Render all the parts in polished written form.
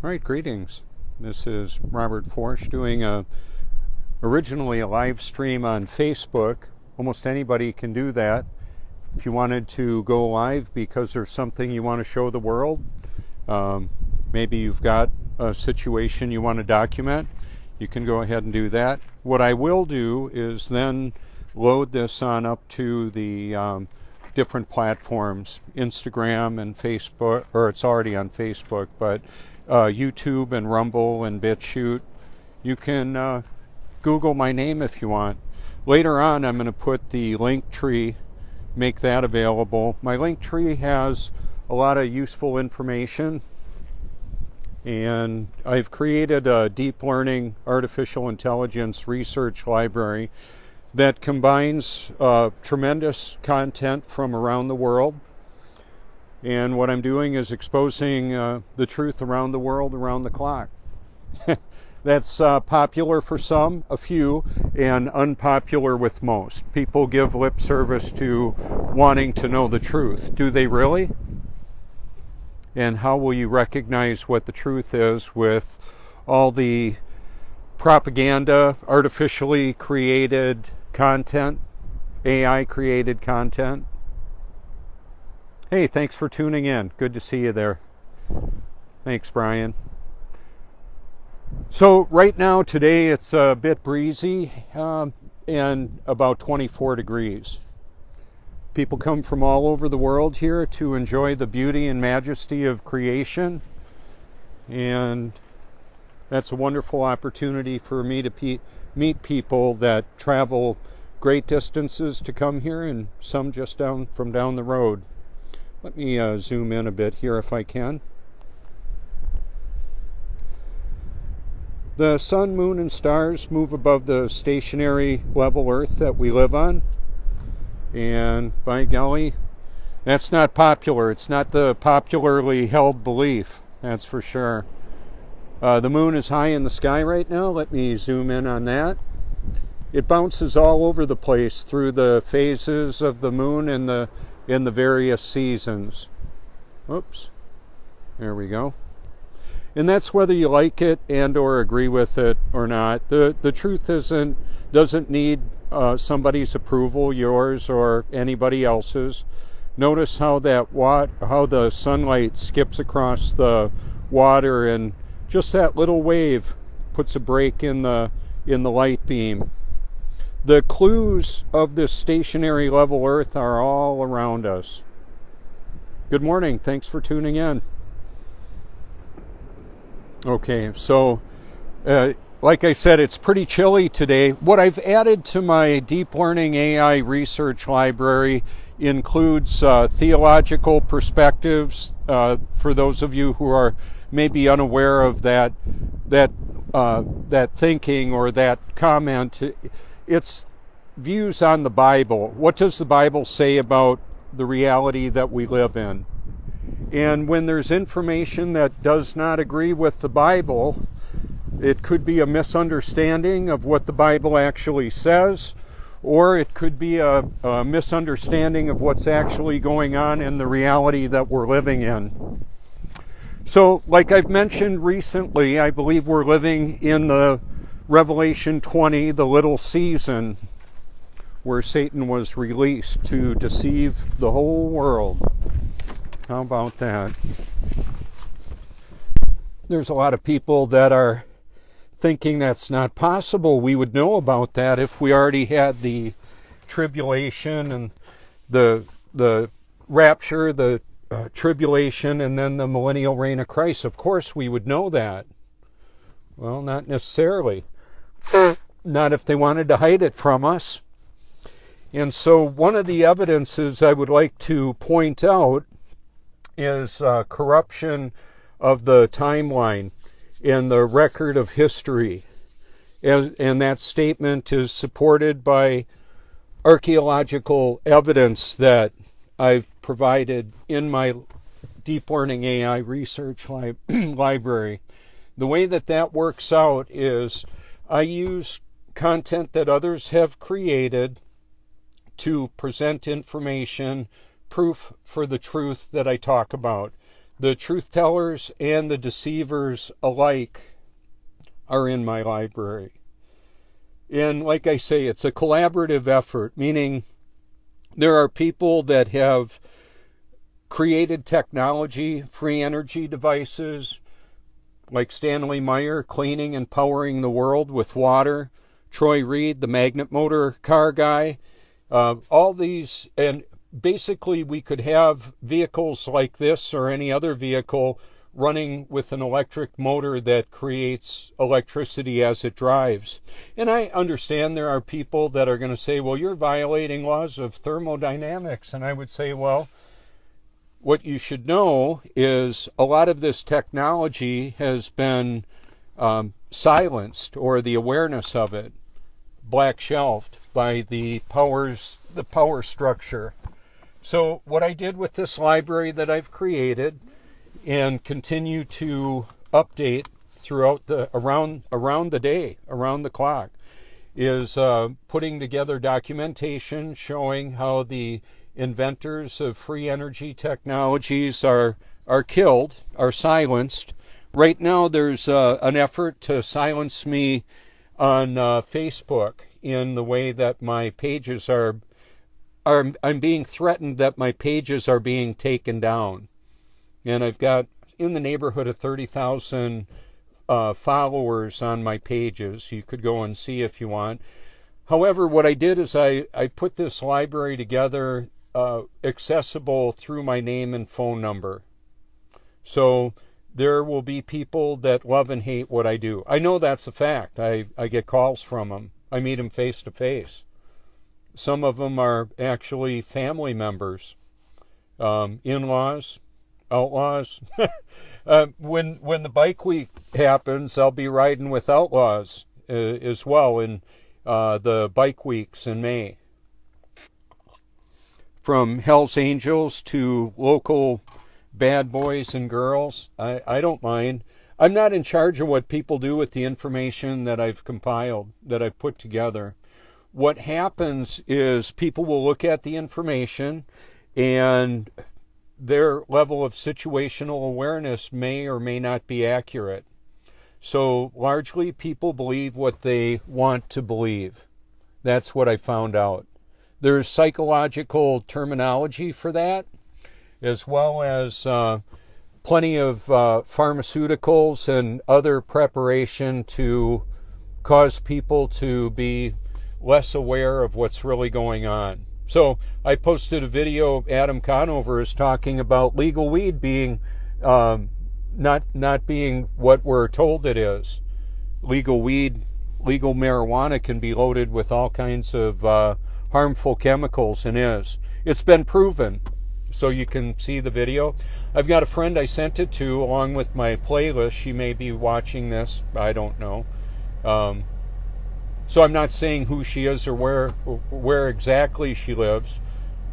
All right, greetings. This is Robert Forsch doing originally a live stream on Facebook. Almost anybody can do that. If you wanted to go live because there's something you want to show the world, maybe you've got a situation you want to document, you can go ahead and do that. What I will do is then load this on up to the different platforms, Instagram and Facebook, or it's already on Facebook, but YouTube and Rumble and BitChute. You can Google my name if you want. Later on, I'm going to put the link tree, make that available. My link tree has a lot of useful information, and I've created a deep learning artificial intelligence research library that combines tremendous content from around the world. And what I'm doing is exposing the truth around the world, around the clock. That's popular for some, a few, and unpopular with most. People give lip service to wanting to know the truth. Do they really? And how will you recognize what the truth is with all the propaganda, artificially created content, AI created content? Hey, thanks for tuning in. Good to see you there. Thanks, Brian. So right now, today, it's a bit breezy and about 24 degrees. People come from all over the world here to enjoy the beauty and majesty of creation. And that's a wonderful opportunity for me to meet people that travel great distances to come here, and some just down the road. Let me zoom in a bit here if I can. The sun, moon, and stars move above the stationary level Earth that we live on. And by golly, that's not popular. It's not the popularly held belief, that's for sure. The moon is high in the sky right now. Let me zoom in on that. It bounces all over the place through the phases of the moon and in the various seasons. Oops. There we go. And that's whether you like it and or agree with it or not. The truth doesn't need somebody's approval, yours or anybody else's. Notice how how the sunlight skips across the water, and just that little wave puts a break in the light beam. The clues of this stationary level Earth are all around us. Good morning. Thanks for tuning in. Okay, so like I said, it's pretty chilly today. What I've added to my deep learning AI research library includes theological perspectives for those of you who are maybe unaware of that thinking or that comment. It's views on the Bible. What does the Bible say about the reality that we live in? And when there's information that does not agree with the Bible, it could be a misunderstanding of what the Bible actually says, or it could be a misunderstanding of what's actually going on in the reality that we're living in. So, like I've mentioned recently, I believe we're living in the Revelation 20, the little season, where Satan was released to deceive the whole world. How about that? There's a lot of people that are thinking that's not possible. We would know about that if we already had the tribulation and the rapture, the tribulation, and then the millennial reign of Christ. Of course we would know that. Well, not necessarily. Not if they wanted to hide it from us. And so one of the evidences I would like to point out is corruption of the timeline and the record of history. And that statement is supported by archaeological evidence that I've provided in my deep learning AI research library. The way that works out is I use content that others have created to present information, proof for the truth that I talk about. The truth tellers and the deceivers alike are in my library. And like I say, it's a collaborative effort, meaning there are people that have created technology, free energy devices, like Stanley Meyer, cleaning and powering the world with water, Troy Reed, the magnet motor car guy, all these, and basically we could have vehicles like this or any other vehicle running with an electric motor that creates electricity as it drives. And I understand there are people that are going to say, well, you're violating laws of thermodynamics. And I would say, well, what you should know is a lot of this technology has been silenced, or the awareness of it black shelved by the power structure. So what I did with this library that I've created and continue to update throughout around the day, around the clock, is putting together documentation showing how the inventors of free energy technologies are killed, are silenced. Right now there's an effort to silence me on Facebook in the way that my pages I'm being threatened that my pages are being taken down. And I've got in the neighborhood of 30,000 followers on my pages. You could go and see if you want. However, what I did is I put this library together accessible through my name and phone number. So there will be people that love and hate what I do. I know that's a fact. I get calls from them. I meet them face to face. Some of them are actually family members, in-laws, outlaws. When the bike week happens, I'll be riding with outlaws as well in the bike weeks in May. From Hell's Angels to local bad boys and girls, I don't mind. I'm not in charge of what people do with the information that I've compiled, that I've put together. What happens is people will look at the information and their level of situational awareness may or may not be accurate. So largely people believe what they want to believe. That's what I found out. There's psychological terminology for that, as well as plenty of pharmaceuticals and other preparation to cause people to be less aware of what's really going on. So I posted a video, Adam Conover is talking about legal weed being not being what we're told it is. Legal weed, legal marijuana can be loaded with all kinds of harmful chemicals, and is. It's been proven. So you can see the video. I've got a friend I sent it to along with my playlist. She may be watching this. I don't know. So I'm not saying who she is or where exactly she lives.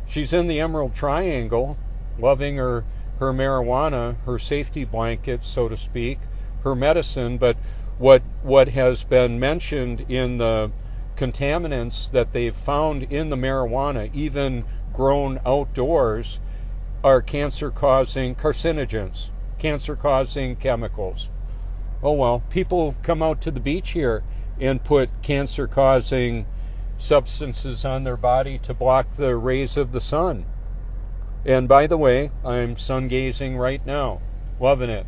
She's in the Emerald Triangle, loving her marijuana, her safety blanket, so to speak, her medicine. But what has been mentioned in the contaminants that they've found in the marijuana, even grown outdoors, are cancer-causing carcinogens, cancer-causing chemicals. Oh well, people come out to the beach here and put cancer-causing substances on their body to block the rays of the sun. And by the way, I'm sun gazing right now, loving it,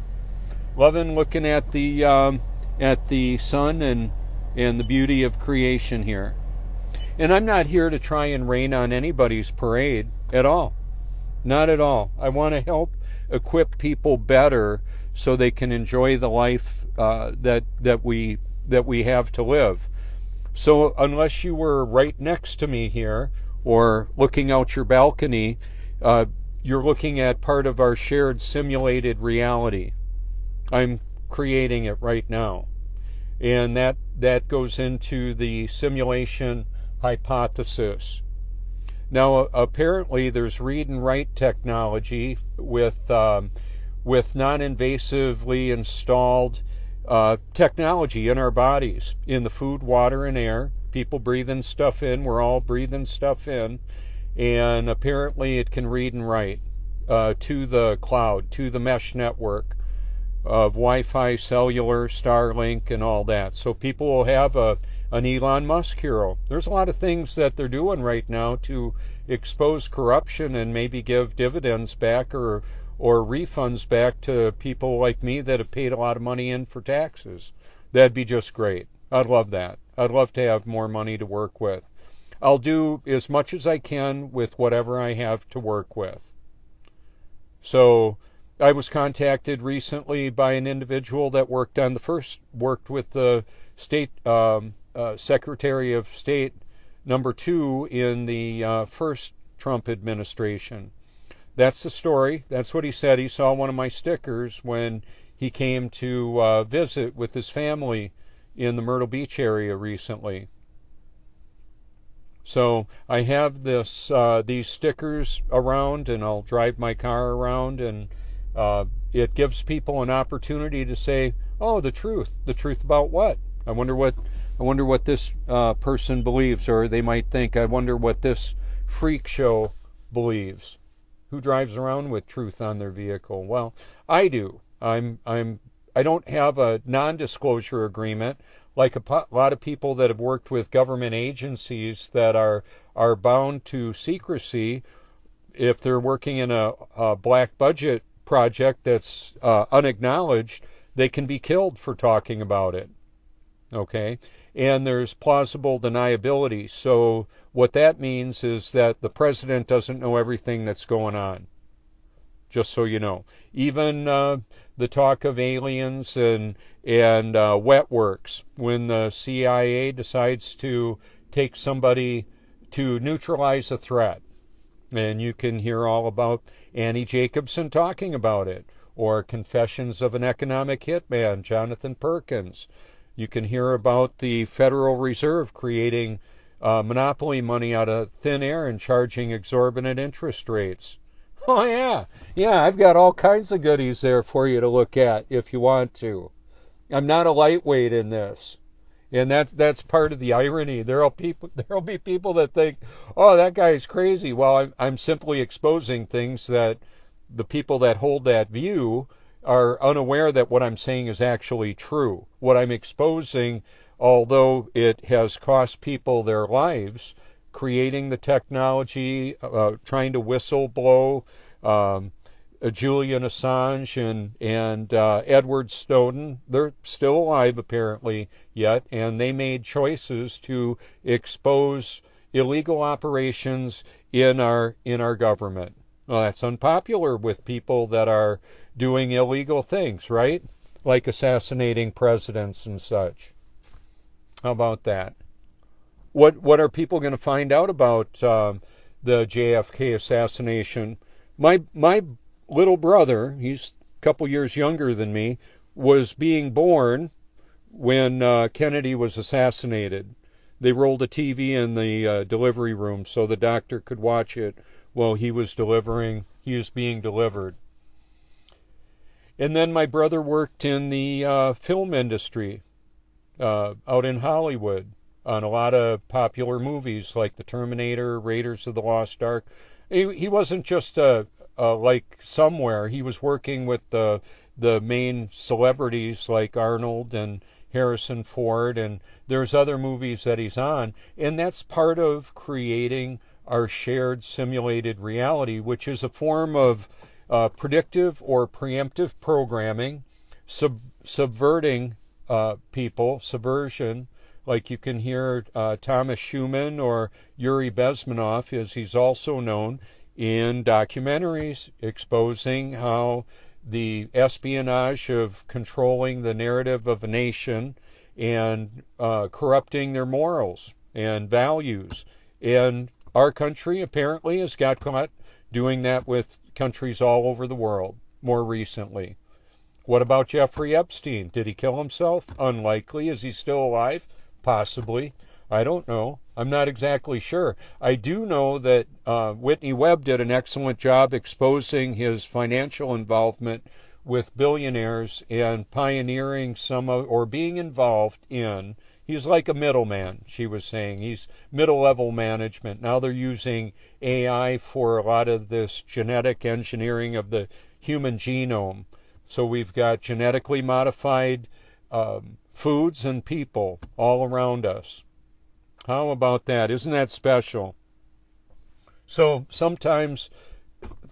loving looking at the sun and the beauty of creation here. And I'm not here to try and rain on anybody's parade at all. Not at all. I want to help equip people better so they can enjoy the life that we have to live. So unless you were right next to me here or looking out your balcony, you're looking at part of our shared simulated reality. I'm creating it right now. And that goes into the simulation hypothesis. Now, apparently there's read and write technology with non-invasively installed technology in our bodies, in the food, water, and air. People breathing stuff in. We're all breathing stuff in. And apparently it can read and write. to the cloud, to the mesh network of Wi-Fi, cellular, Starlink, and all that. So people will have an Elon Musk hero. There's a lot of things that they're doing right now to expose corruption and maybe give dividends back or refunds back to people like me that have paid a lot of money in for taxes. That'd be just great. I'd love that. I'd love to have more money to work with. I'll do as much as I can with whatever I have to work with. So I was contacted recently by an individual that worked with the state Secretary of State number 2 in the first Trump administration. That's the story. That's what he said. He saw one of my stickers when he came to visit with his family in the Myrtle Beach area recently. So I have these stickers around, and I'll drive my car around, and it gives people an opportunity to say, "Oh, the truth about what? I wonder what this person believes," or they might think, "I wonder what this freak show believes." Who drives around with truth on their vehicle? Well, I do. I don't have a non-disclosure agreement like a lot of people that have worked with government agencies that are bound to secrecy. If they're working in a black budget project that's unacknowledged, they can be killed for talking about it. Okay? And there's plausible deniability. So what that means is that the president doesn't know everything that's going on. Just so you know. Even the talk of aliens and wet works, when the CIA decides to take somebody to neutralize a threat. And you can hear all about Annie Jacobson talking about it, or Confessions of an Economic Hitman, Jonathan Perkins. You can hear about the Federal Reserve creating monopoly money out of thin air and charging exorbitant interest rates. Oh, yeah, I've got all kinds of goodies there for you to look at if you want to. I'm not a lightweight in this. And that's part of the irony. There'll be people that think, "Oh, that guy's crazy." Well, I'm simply exposing things that the people that hold that view are unaware that what I'm saying is actually true. What I'm exposing, although it has cost people their lives, creating the technology, trying to whistleblow Julian Assange and Edward Snowden. They're still alive apparently yet, and they made choices to expose illegal operations in our government. Well, that's unpopular with people that are doing illegal things, right? Like assassinating presidents and such. How about that? What are people going to find out about the JFK assassination? My little brother, he's a couple years younger than me, was being born when Kennedy was assassinated. They rolled a TV in the delivery room so the doctor could watch it while he was being delivered. And then my brother worked in the film industry out in Hollywood on a lot of popular movies like The Terminator, Raiders of the Lost Ark. He wasn't just like somewhere. He was working with the main celebrities like Arnold and Harrison Ford, and there's other movies that he's on. And that's part of creating our shared simulated reality, which is a form of predictive or preemptive programming, subverting people, subversion. Like you can hear Thomas Schumann or Yuri Bezmenov, as he's also known, in documentaries exposing how the espionage of controlling the narrative of a nation and corrupting their morals and values. And our country apparently has got caught doing that with countries all over the world more recently. What about Jeffrey Epstein? Did he kill himself? Unlikely. Is he still alive? Possibly. I don't know. I'm not exactly sure. I do know that Whitney Webb did an excellent job exposing his financial involvement with billionaires and pioneering or being involved in He's like a middleman, she was saying. He's middle-level management. Now they're using AI for a lot of this genetic engineering of the human genome. So we've got genetically modified foods and people all around us. How about that? Isn't that special? So sometimes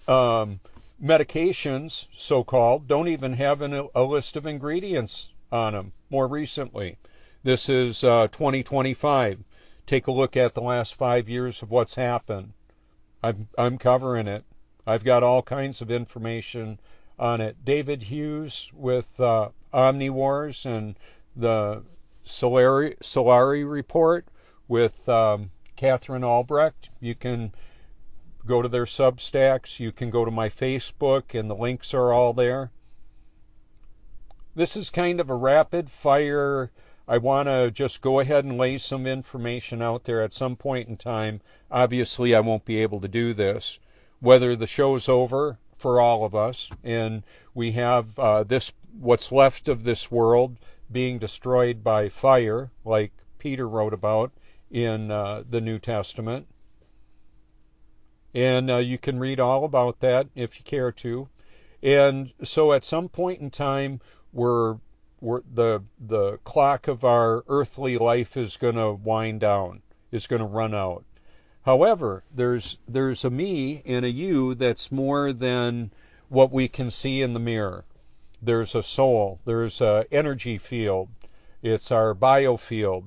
medications, so-called, don't even have a list of ingredients on them. More recently, this is 2025. Take a look at the last 5 years of what's happened. I'm covering it. I've got all kinds of information on it. David Hughes with OmniWars and the Solari report with Catherine Albrecht. You can go to their Substacks. You can go to my Facebook, and the links are all there. This is kind of a rapid fire. I want to just go ahead and lay some information out there at some point in time. Obviously, I won't be able to do this. Whether the show's over for all of us, and we have what's left of this world being destroyed by fire, like Peter wrote about in the New Testament. And you can read all about that if you care to. And so at some point in time, the clock of our earthly life is going to wind down, is going to run out. However, there's a me and a you that's more than what we can see in the mirror. There's a soul. There's an energy field. It's our biofield,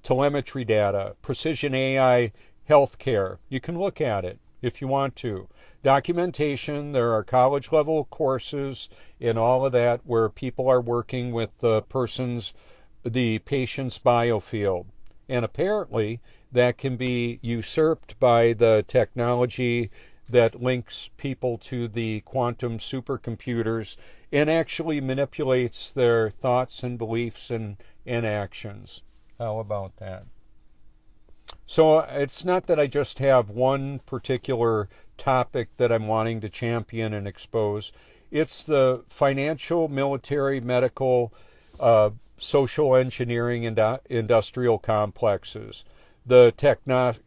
telemetry data, precision AI healthcare. You can look at it if you want to. Documentation, there are college level courses and all of that where people are working with the patient's biofield. And apparently that can be usurped by the technology that links people to the quantum supercomputers and actually manipulates their thoughts and beliefs and actions. How about that? So it's not that I just have one particular topic that I'm wanting to champion and expose. It's the financial, military, medical, social engineering and industrial complexes, the technocracy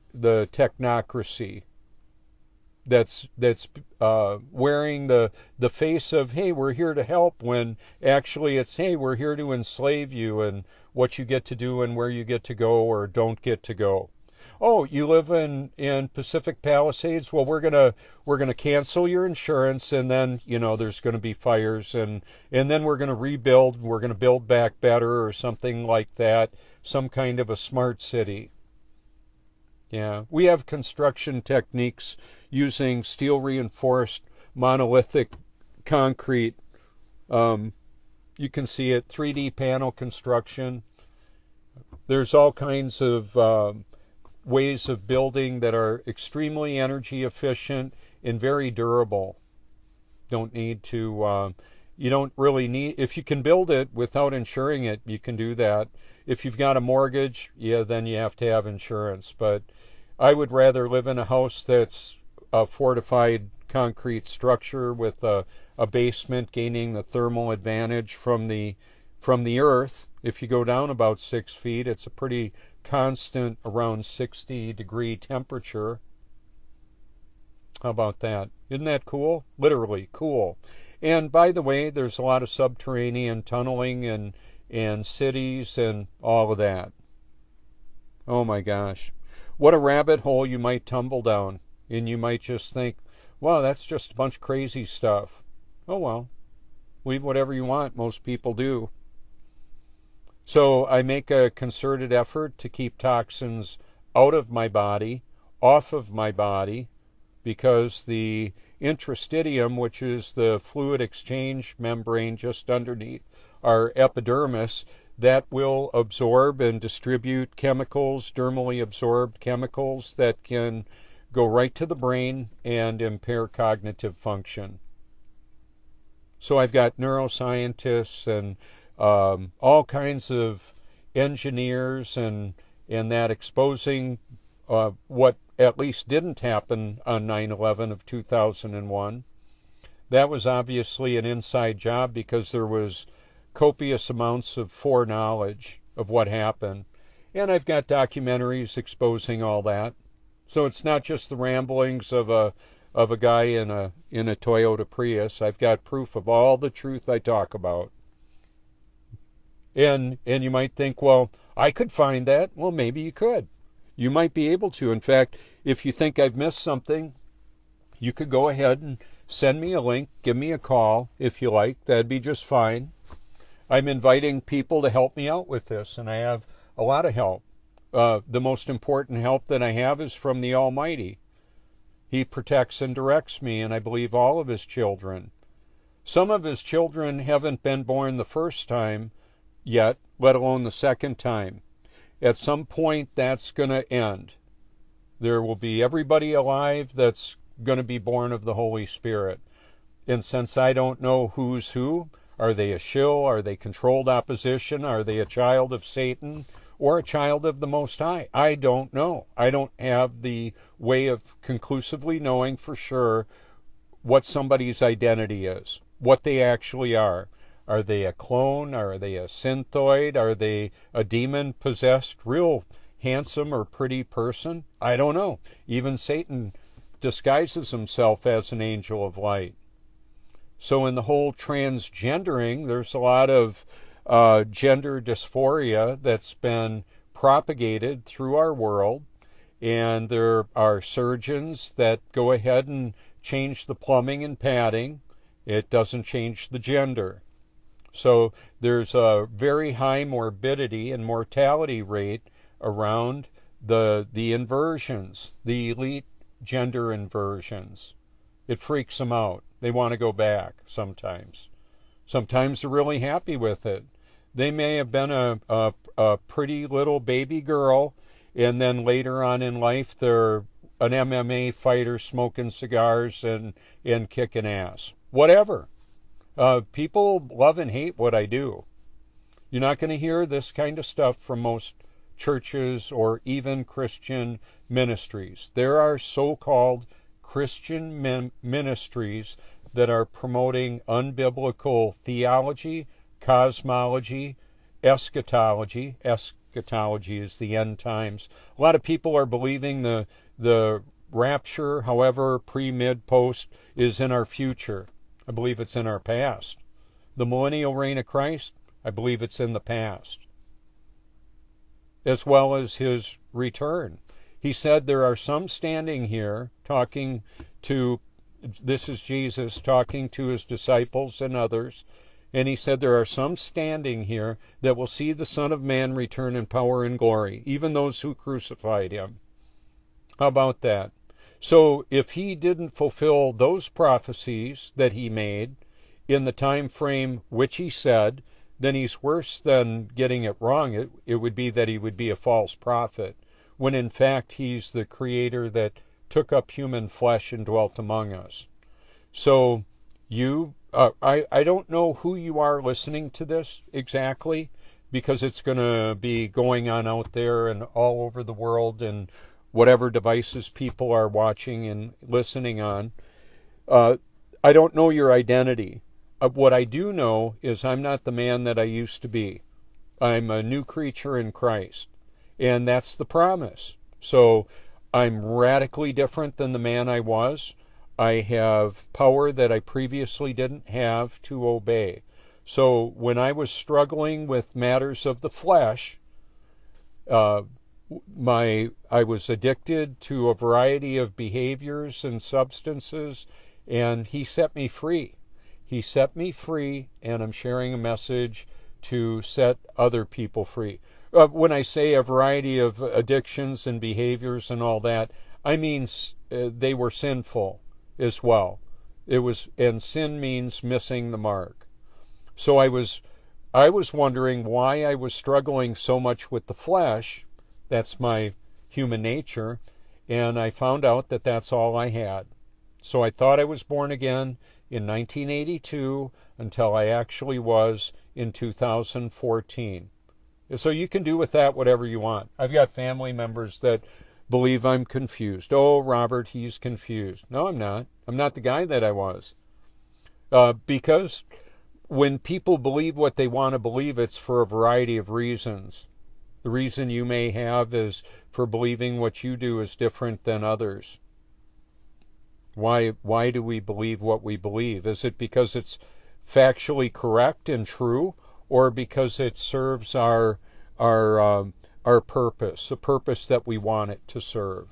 that's wearing the face of, hey, we're here to help, when actually it's, hey, we're here to enslave you and what you get to do and where you get to go or don't get to go. Oh, you live in Pacific Palisades? Well, we're gonna cancel your insurance, and then there's going to be fires, and then we're going to rebuild. We're going to build back better or something like that. Some kind of a smart city. Yeah, we have construction techniques using steel reinforced monolithic concrete. You can see it, 3D panel construction. There's all kinds of ways of building that are extremely energy efficient and very durable. Don't need to, you don't really need, if you can build it without insuring it, you can do that. If you've got a mortgage, yeah, then you have to have insurance. But I would rather live in a house that's a fortified concrete structure with a basement, gaining the thermal advantage from the earth. If you go down about 6 feet, it's a pretty constant, around 60-degree temperature. How about that? Isn't that cool? Literally cool. And by the way, there's a lot of subterranean tunneling and cities and all of that. Oh my gosh. What a rabbit hole you might tumble down. And you might just think, wow, that's just a bunch of crazy stuff. Oh well. Believe whatever you want. Most people do. So I make a concerted effort to keep toxins out of my body, off of my body, because the intrastidium, which is the fluid exchange membrane just underneath our epidermis, that will absorb and distribute chemicals, dermally absorbed chemicals that can go right to the brain and impair cognitive function. So I've got neuroscientists and all kinds of engineers and that exposing what at least didn't happen on 9/11 of 2001. That was obviously an inside job because there was copious amounts of foreknowledge of what happened. And I've got documentaries exposing all that. So it's not just the ramblings of a guy in a Toyota Prius. I've got proof of all the truth I talk about. And you might think, well, I could find that. Well, maybe you could. You might be able to. In fact, if you think I've missed something, you could go ahead and send me a link, give me a call if you like. That'd be just fine. I'm inviting people to help me out with this, and I have a lot of help. The most important help that I have is from the Almighty. He protects and directs me, and I believe all of his children. Some of his children haven't been born the first time yet, let alone the second time. At some point, that's going to end. There will be everybody alive that's going to be born of the Holy Spirit. And since I don't know who's who, are they a shill? Are they controlled opposition? Are they a child of Satan or a child of the Most High? I don't know. I don't have the way of conclusively knowing for sure what somebody's identity is, what they actually are. Are they a clone? Are they a synthoid? Are they a demon-possessed, real handsome or pretty person? I don't know. Even Satan disguises himself as an angel of light. So in the whole transgendering, there's a lot of gender dysphoria that's been propagated through our world, and there are surgeons that go ahead and change the plumbing and padding. It doesn't change the gender. So there's a very high morbidity and mortality rate around the inversions, the elite gender inversions. It freaks them out. They want to go back sometimes. Sometimes they're really happy with it. They may have been a pretty little baby girl, and then later on in life they're an MMA fighter smoking cigars and kicking ass. Whatever. People love and hate what I do. You're not going to hear this kind of stuff from most churches or even Christian ministries. There are so-called Christian ministries that are promoting unbiblical theology, cosmology, eschatology. Eschatology is the end times. A lot of people are believing the rapture, however, pre, mid, post, is in our future. I believe it's in our past. The millennial reign of Christ, I believe it's in the past, as well as his return. He said there are some standing here talking to, this is Jesus talking to his disciples and others, and he said there are some standing here that will see the Son of Man return in power and glory, even those who crucified him. How about that? So if he didn't fulfill those prophecies that he made in the time frame which he said, then he's worse than getting it wrong. It would be that he would be a false prophet, when in fact he's the creator that took up human flesh and dwelt among us. So I don't know who you are listening to this exactly, because it's going to be going on out there and all over the world and whatever devices people are watching and listening on. I don't know your identity. What I do know is I'm not the man that I used to be. I'm a new creature in Christ. And that's the promise. So I'm radically different than the man I was. I have power that I previously didn't have to obey. So when I was struggling with matters of the flesh, I was addicted to a variety of behaviors and substances, and he set me free. He set me free, and I'm sharing a message to set other people free. When I say a variety of addictions and behaviors and all that, I mean they were sinful as well. And sin means missing the mark. So I was wondering why I was struggling so much with the flesh. That's my human nature, and I found out that that's all I had. So I thought I was born again in 1982 until I actually was in 2014. So you can do with that whatever you want. I've got family members that believe I'm confused. Oh, Robert, he's confused. No, I'm not. I'm not the guy that I was. Because when people believe what they want to believe, it's for a variety of reasons. The reason you may have is for believing what you do is different than others. Why do we believe what we believe? Is it because it's factually correct and true, or because it serves our purpose, the purpose that we want it to serve?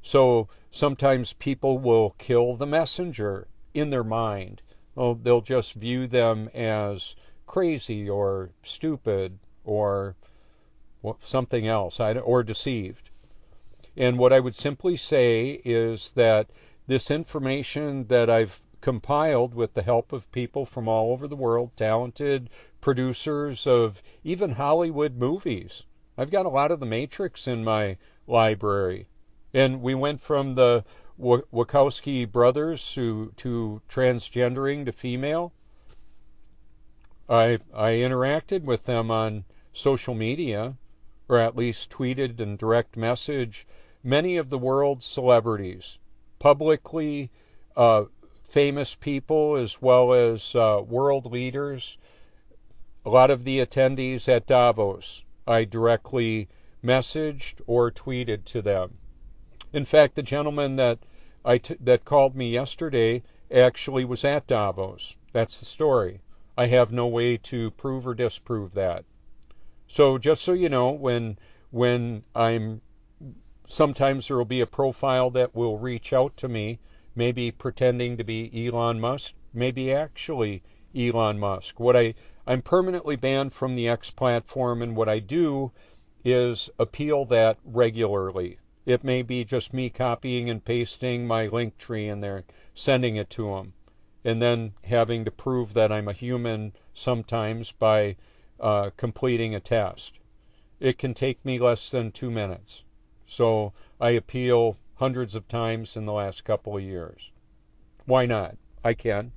So sometimes people will kill the messenger in their mind. Oh, they'll just view them as crazy or stupid or something else, or deceived. And what I would simply say is that this information that I've compiled with the help of people from all over the world, talented producers of even Hollywood movies. I've got a lot of The Matrix in my library. And we went from the Wachowski brothers to transgendering to female. I interacted with them on social media, or at least tweeted and direct message many of the world's celebrities, publicly famous people as well as world leaders. A lot of the attendees at Davos, I directly messaged or tweeted to them. In fact, the gentleman that called me yesterday actually was at Davos. That's the story. I have no way to prove or disprove that. So just so you know, when I'm, sometimes there will be a profile that will reach out to me, maybe pretending to be Elon Musk, maybe actually Elon Musk. I'm permanently banned from the X platform, and what I do is appeal that regularly. It may be just me copying and pasting my link tree in there, sending it to them, and then having to prove that I'm a human sometimes by completing a test. It can take me less than 2 minutes. So I appeal hundreds of times in the last couple of years. Why not? I can.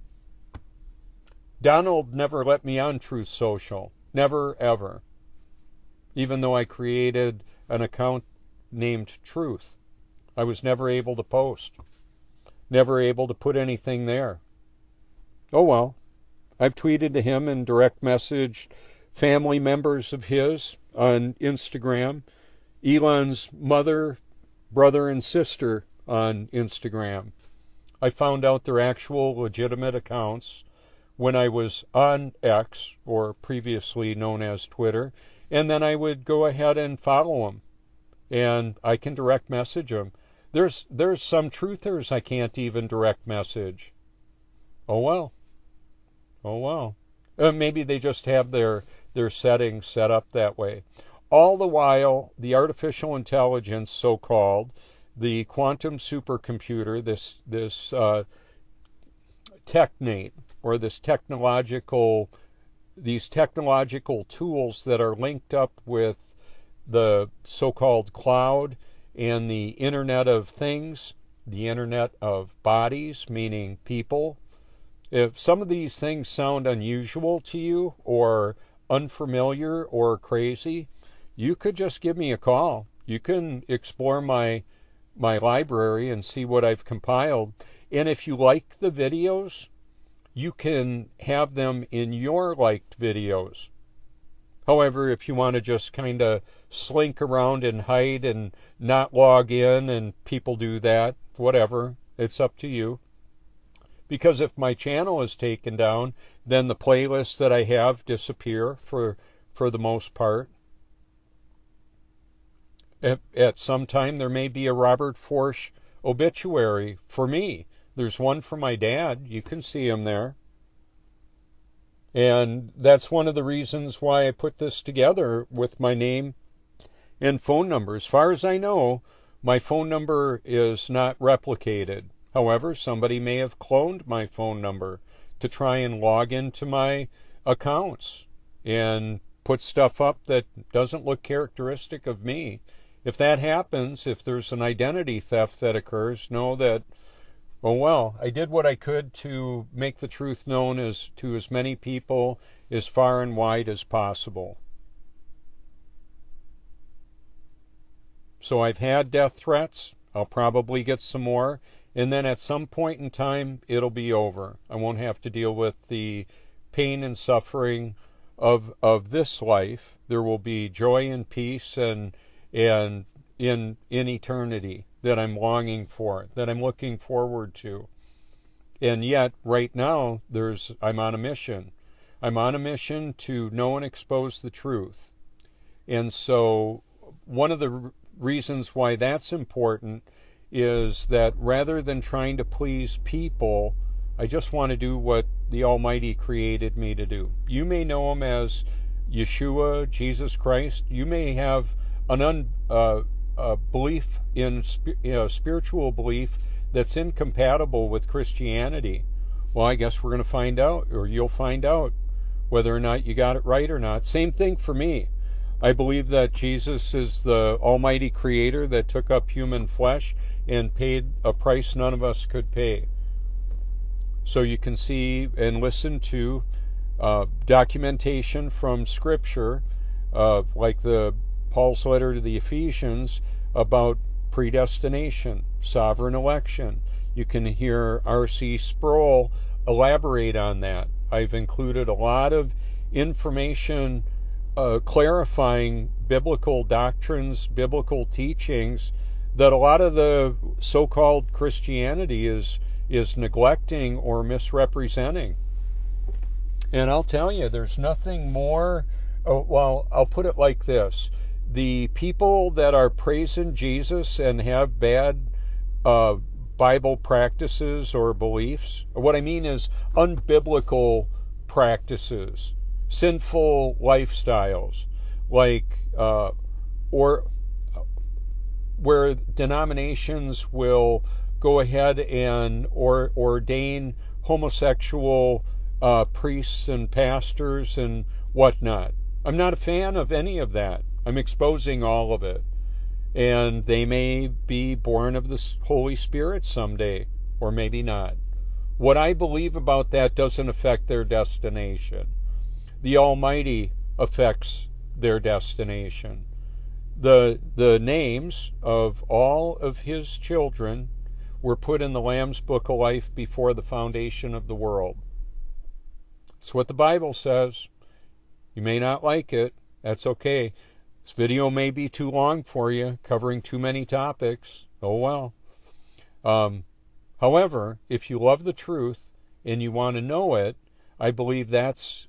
Donald never let me on Truth Social. Never, ever. Even though I created an account named Truth, I was never able to post. Never able to put anything there. Oh well. I've tweeted to him and direct messaged family members of his on Instagram, Elon's mother, brother, and sister on Instagram. I found out their actual legitimate accounts when I was on X, or previously known as Twitter, and then I would go ahead and follow them, and I can direct message them. There's some truthers I can't even direct message. Oh well. Oh well. Maybe they just have their settings set up that way. All the while, the artificial intelligence, so-called, the quantum supercomputer, this TechNate, or these technological tools that are linked up with the so-called cloud and the Internet of Things, the Internet of Bodies, meaning people. If some of these things sound unusual to you or unfamiliar or crazy, you could just give me a call. You can explore my library and see what I've compiled. And if you like the videos, you can have them in your liked videos. However, if you want to just kind of slink around and hide and not log in, and people do that, whatever, it's up to you. Because if my channel is taken down, then the playlists that I have disappear for the most part. At some time, there may be a Robert Forsch obituary for me. There's one for my dad. You can see him there. And that's one of the reasons why I put this together with my name and phone number. As far as I know, my phone number is not replicated. However, somebody may have cloned my phone number to try and log into my accounts and put stuff up that doesn't look characteristic of me. If that happens, if there's an identity theft that occurs, know that, oh well, I did what I could to make the truth known to as many people as far and wide as possible. So I've had death threats. I'll probably get some more. And then at some point in time, it'll be over. I won't have to deal with the pain and suffering of this life. There will be joy and peace and in eternity that I'm longing for, that I'm looking forward to. And yet, right now, I'm on a mission. I'm on a mission to know and expose the truth. And so one of the reasons why that's important is that rather than trying to please people, I just want to do what the Almighty created me to do. You may know Him as Yeshua, Jesus Christ. You may have an belief in spiritual belief that's incompatible with Christianity. Well, I guess we're going to find out, or you'll find out whether or not you got it right or not. Same thing for me. I believe that Jesus is the Almighty Creator that took up human flesh and paid a price none of us could pay. So you can see and listen to documentation from Scripture, like Paul's letter to the Ephesians about predestination, sovereign election. You can hear R.C. Sproul elaborate on that. I've included a lot of information clarifying biblical doctrines, biblical teachings that a lot of the so-called Christianity is neglecting or misrepresenting. And I'll tell you, there's nothing more, well, I'll put it like this. The people that are praising Jesus and have bad Bible practices or beliefs, what I mean is unbiblical practices, sinful lifestyles, like or where denominations will go ahead and ordain homosexual priests and pastors and whatnot. I'm not a fan of any of that. I'm exposing all of it. And they may be born of the Holy Spirit someday, or maybe not. What I believe about that doesn't affect their destination. The Almighty affects their destination. The names of all of His children were put in the Lamb's Book of Life before the foundation of the world. That's what the Bible says. You may not like it. That's okay. This video may be too long for you, covering too many topics. Oh well. However, if you love the truth and you want to know it, I believe that's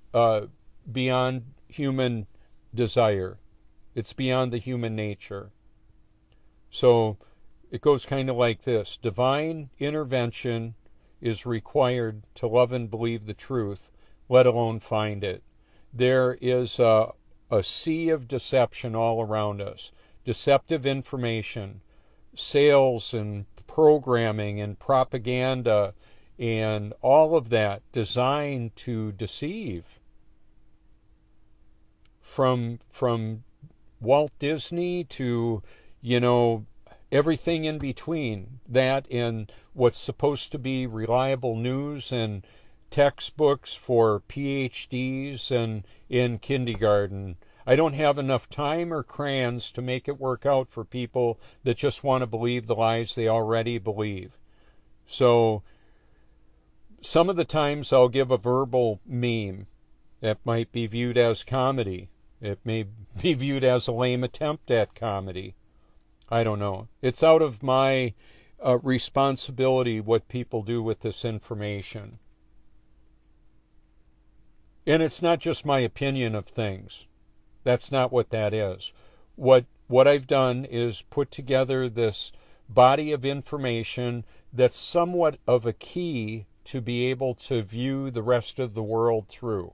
beyond human desire. It's beyond the human nature. So it goes kind of like this. Divine intervention is required to love and believe the truth, let alone find it. There is a sea of deception all around us. Deceptive information, sales and programming and propaganda and all of that designed to deceive. From Walt Disney to, everything in between that and what's supposed to be reliable news and textbooks for PhDs and in kindergarten. I don't have enough time or crayons to make it work out for people that just want to believe the lies they already believe. So some of the times I'll give a verbal meme that might be viewed as comedy. It may be viewed as a lame attempt at comedy. I don't know. It's out of my responsibility what people do with this information. And it's not just my opinion of things. That's not what that is. What I've done is put together this body of information that's somewhat of a key to be able to view the rest of the world through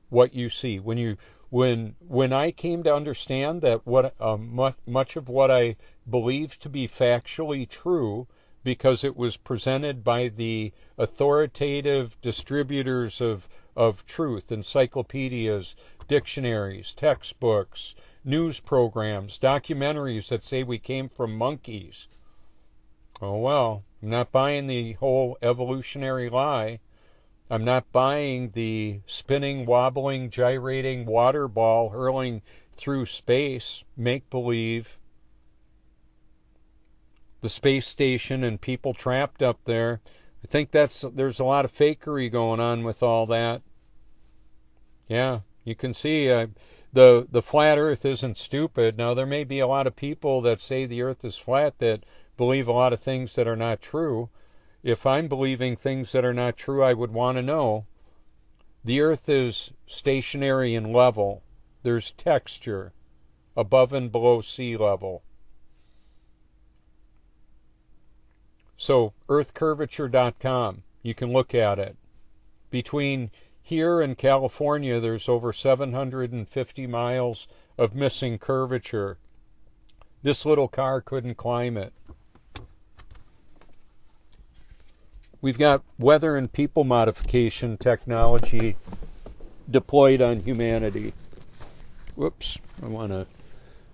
what you see. When I came to understand that much of what I believed to be factually true, because it was presented by the authoritative distributors of truth, encyclopedias, dictionaries, textbooks, news programs, documentaries that say we came from monkeys. Oh well, I'm not buying the whole evolutionary lie. I'm not buying the spinning, wobbling, gyrating water ball hurling through space, make-believe. The space station and people trapped up there. I think there's a lot of fakery going on with all that. Yeah, You can see the flat earth isn't stupid. Now, there may be a lot of people that say the earth is flat that believe a lot of things that are not true. If I'm believing things that are not true, I would want to know. The earth is stationary and level. There's texture above and below sea level. So, earthcurvature.com, you can look at it. Between here and California, there's over 750 miles of missing curvature. This little car couldn't climb it. We've got weather and people modification technology deployed on humanity. Whoops, I want to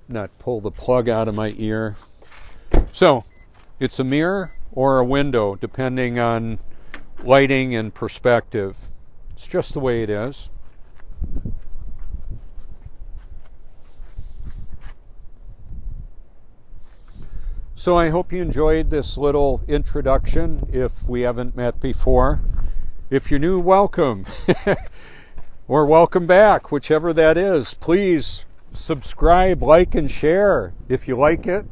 not pull the plug out of my ear. So, it's a mirror or a window, depending on lighting and perspective. It's just the way it is. So I hope you enjoyed this little introduction if we haven't met before. If you're new, welcome. Or welcome back, whichever that is. Please subscribe, like, and share. If you like it,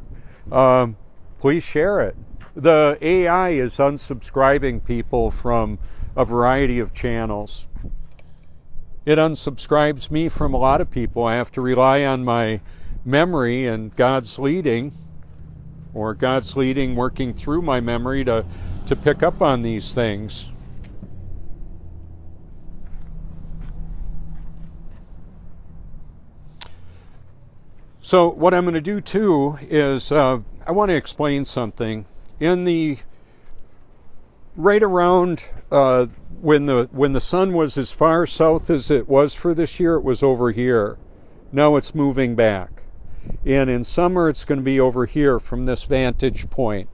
please share it. The AI is unsubscribing people from a variety of channels. It unsubscribes me from a lot of people. I have to rely on my memory and God's leading, or God's leading working through my memory to pick up on these things. So what I'm going to do too is I want to explain something. In the right around when the sun was as far south as it was for this year, it was over here. Now it's moving back. And in summer, it's going to be over here from this vantage point.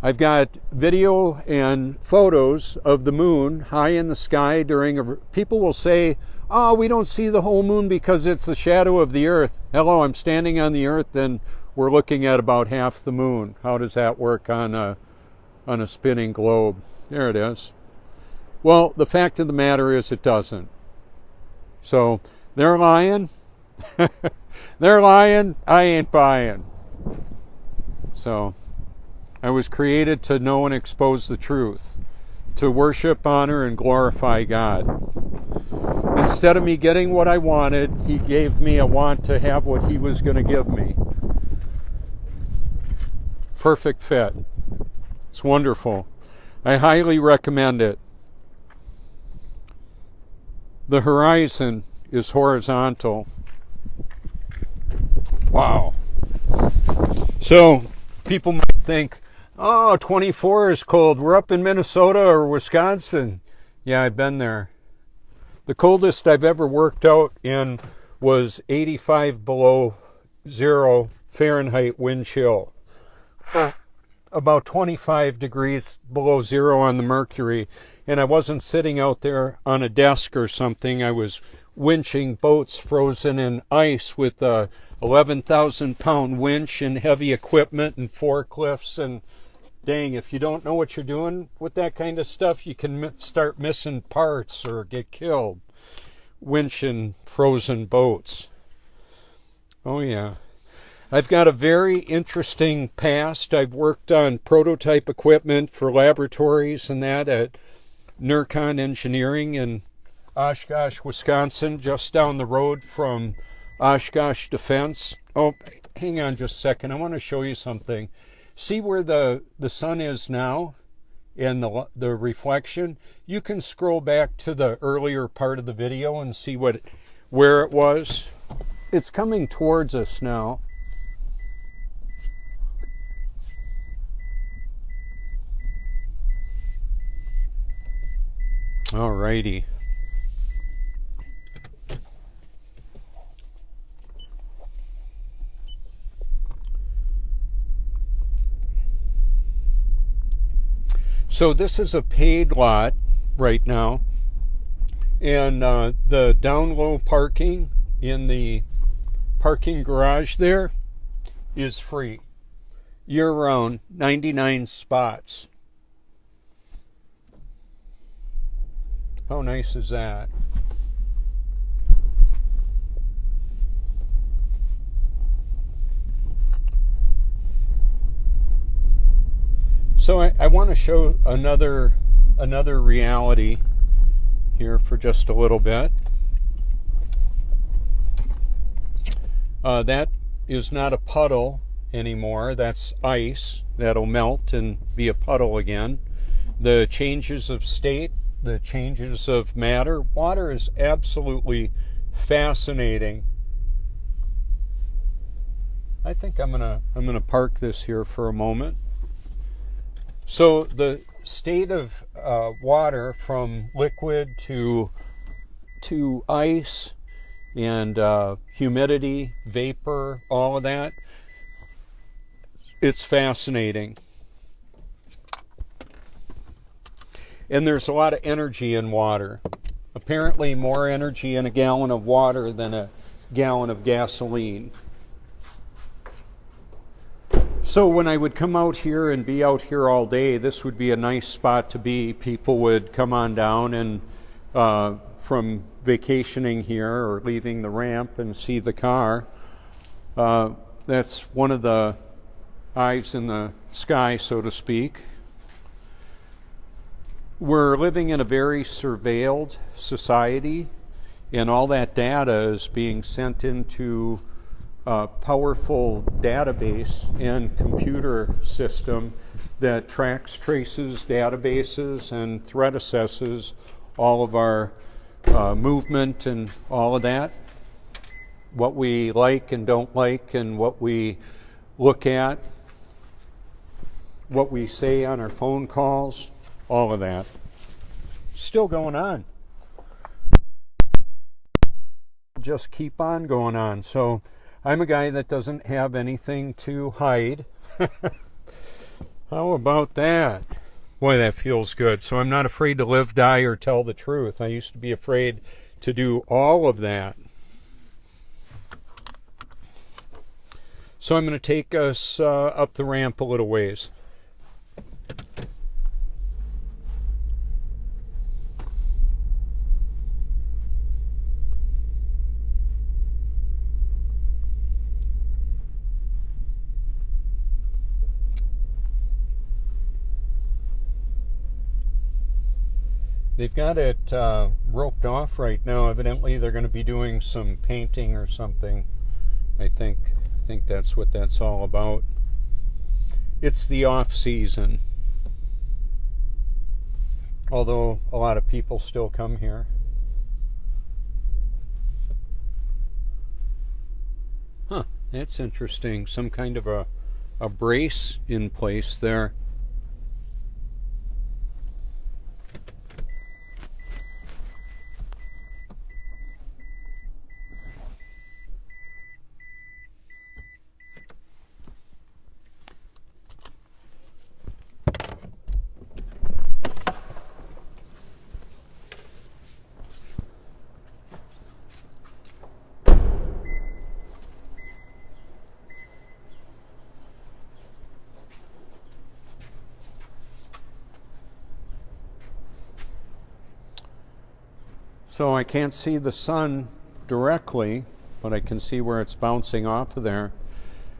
I've got video and photos of the moon high in the sky during people will say, oh, we don't see the whole moon because it's the shadow of the earth. Hello, I'm standing on the earth and we're looking at about half the moon. How does that work on a spinning globe? There it is. Well, the fact of the matter is it doesn't. So they're lying. They're lying. I ain't buying. So I was created to know and expose the truth, to worship, honor, and glorify God. Instead of me getting what I wanted, He gave me a want to have what He was going to give me. Perfect fit. It's wonderful. I highly recommend it. The horizon is horizontal. Wow. So people might think, oh, 24 is cold. We're up in Minnesota or Wisconsin. Yeah, I've been there. The coldest I've ever worked out in was 85 below zero Fahrenheit wind chill. About 25 degrees below zero on the mercury. And I wasn't sitting out there on a desk or something. I was winching boats frozen in ice with a 11,000 pound winch and heavy equipment and forklifts. And dang, if you don't know what you're doing with that kind of stuff, you can start missing parts or get killed. Winching frozen boats. Oh yeah. I've got a very interesting past. I've worked on prototype equipment for laboratories and that at NERCON Engineering in Oshkosh, Wisconsin, just down the road from Oshkosh Defense. Oh, hang on just a second. I want to show you something. See where the sun is now and the reflection? You can scroll back to the earlier part of the video and see where it was. It's coming towards us now. Alrighty. So this is a paid lot right now, and the down low parking in the parking garage there is free year round, 99 spots. How nice is that? So I want to show another reality here for just a little bit. That is not a puddle anymore. That's ice that'll melt and be a puddle again. The changes of state, the changes of matter. Water is absolutely fascinating. I think I'm gonna park this here for a moment. So the state of water from liquid to ice and humidity, vapor, all of that, it's fascinating. And there's a lot of energy in water. Apparently more energy in a gallon of water than a gallon of gasoline. So when I would come out here and be out here all day, this would be a nice spot to be. People would come on down and from vacationing here or leaving the ramp and see the car. That's one of the eyes in the sky, so to speak. We're living in a very surveilled society, and all that data is being sent into a powerful database and computer system that tracks, traces, databases, and threat assesses all of our movement and all of that, what we like and don't like, and what we look at, what we say on our phone calls, all of that. Still going on. Just keep on going on. So I'm a guy that doesn't have anything to hide. How about that? Boy, that feels good. So I'm not afraid to live, die, or tell the truth. I used to be afraid to do all of that. So I'm going to take us up the ramp a little ways. They've got it roped off right now. Evidently they're going to be doing some painting or something. I think that's what that's all about. It's the off season. Although a lot of people still come here. Huh, that's interesting. Some kind of a brace in place there. So I can't see the sun directly, but I can see where it's bouncing off of there.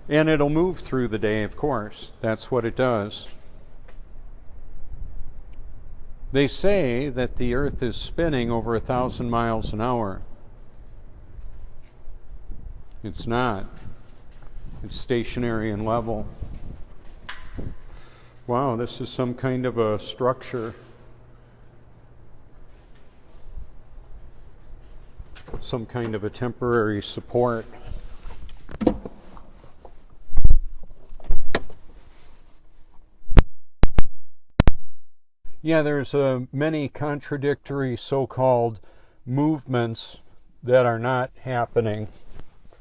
And it'll move through the day, of course. That's what it does. They say that the Earth is spinning over 1,000 miles an hour. It's not. It's stationary and level. Wow, this is some kind of a structure. Some kind of a temporary support. Yeah, there's many contradictory so-called movements that are not happening.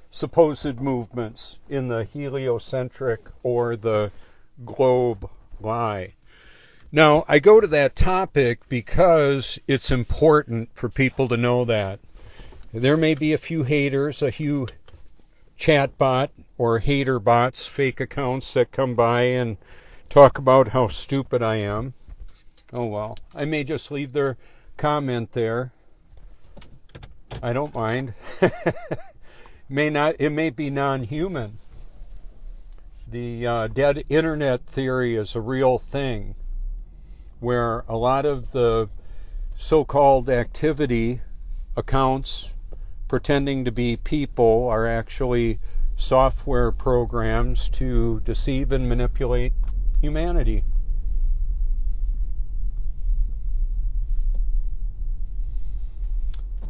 Supposed movements in the heliocentric or the globe lie. Now, I go to that topic because it's important for people to know that. There may be a few haters, a few chatbot or hater bots, fake accounts that come by and talk about how stupid I am. Oh well, I may just leave their comment there. I don't mind. It may be non-human. the dead internet theory is a real thing, where a lot of the so-called activity accounts pretending to be people are actually software programs to deceive and manipulate humanity.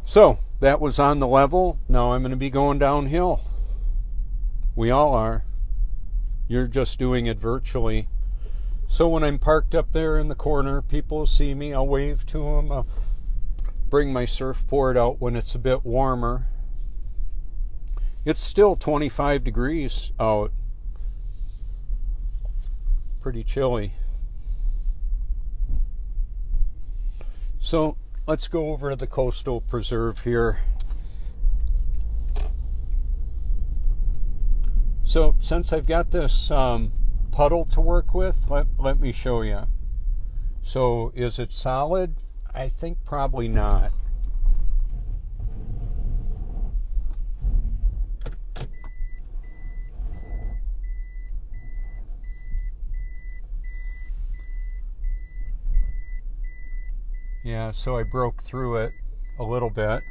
So that was on the level. Now I'm going to be going downhill. We all are. You're just doing it virtually. So when I'm parked up there in the corner, people will see me. I'll wave to them. I'll bring my surfboard out when it's a bit warmer. It's still 25 degrees out. Pretty chilly. So let's go over to the coastal preserve here. So since I've got this puddle to work with, let me show you. So is it solid? I think probably not. Yeah, so I broke through it a little bit.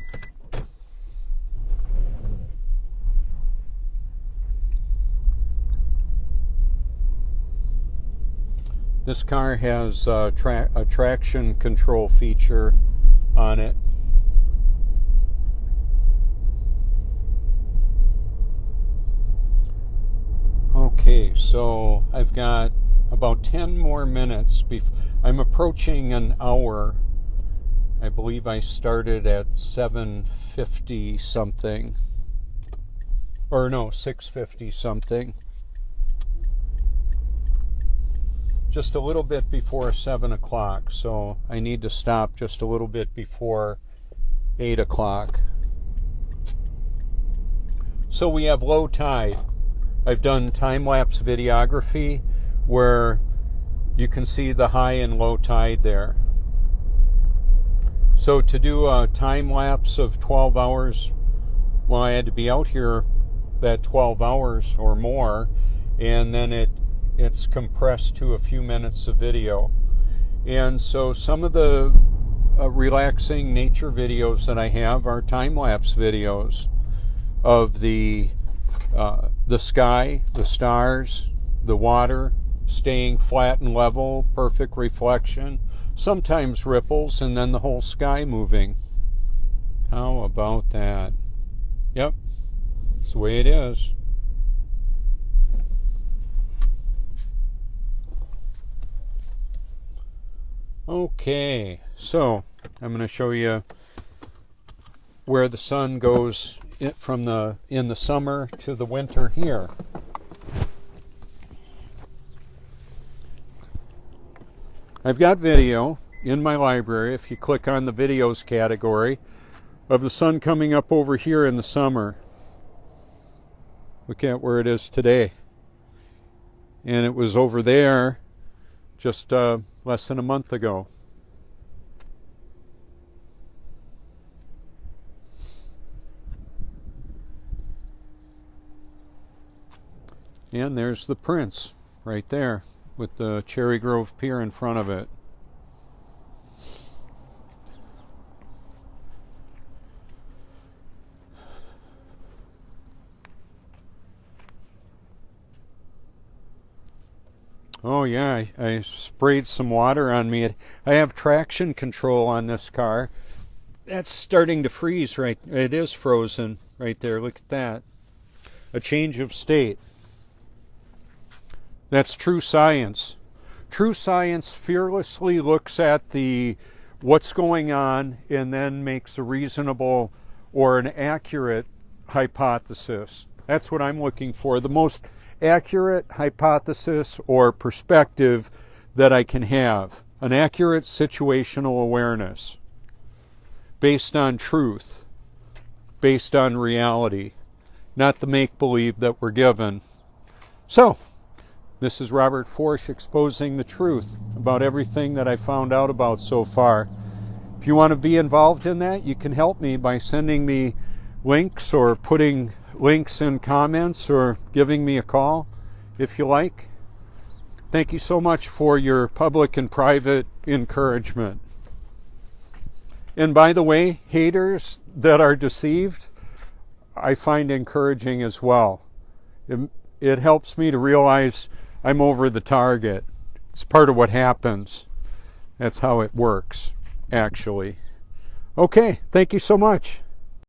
This car has a traction control feature on it. Okay, so I've got about 10 more minutes. I'm approaching an hour. I believe I started at 7:50 something. Or no, 6:50 something. Just a little bit before 7 o'clock, so I need to stop just a little bit before 8 o'clock. So we have low tide. I've done time-lapse videography where you can see the high and low tide there. So to do a time-lapse of 12 hours, well, I had to be out here that 12 hours or more, and then it's compressed to a few minutes of video. And so some of the relaxing nature videos that I have are time-lapse videos of the sky, the stars, the water staying flat and level, perfect reflection, sometimes ripples, and then the whole sky moving. How about that? Yep, that's the way it is. Okay, so I'm going to show you where the sun goes from in the summer to the winter here. I've got video in my library, if you click on the videos category, of the sun coming up over here in the summer. Look at where it is today. And it was over there just less than a month ago. And there's the Prince right there with the Cherry Grove Pier in front of it. Oh yeah, I sprayed some water on me. I have traction control on this car. That's starting to freeze right. It is frozen right there. Look at that. A change of state. That's true science. True science fearlessly looks at what's going on and then makes a reasonable or an accurate hypothesis. That's what I'm looking for. The most accurate hypothesis or perspective that I can have. An accurate situational awareness based on truth, based on reality, not the make-believe that we're given. So, this is Robert Forsch exposing the truth about everything that I found out about so far. If you want to be involved in that, you can help me by sending me links or putting links in comments or giving me a call. if you like. Thank you so much for your public and private encouragement. And by the way, haters that are deceived, I find encouraging as well. It helps me to realize I'm over the target. It's part of what happens. That's how it works, actually. Okay, thank you so much.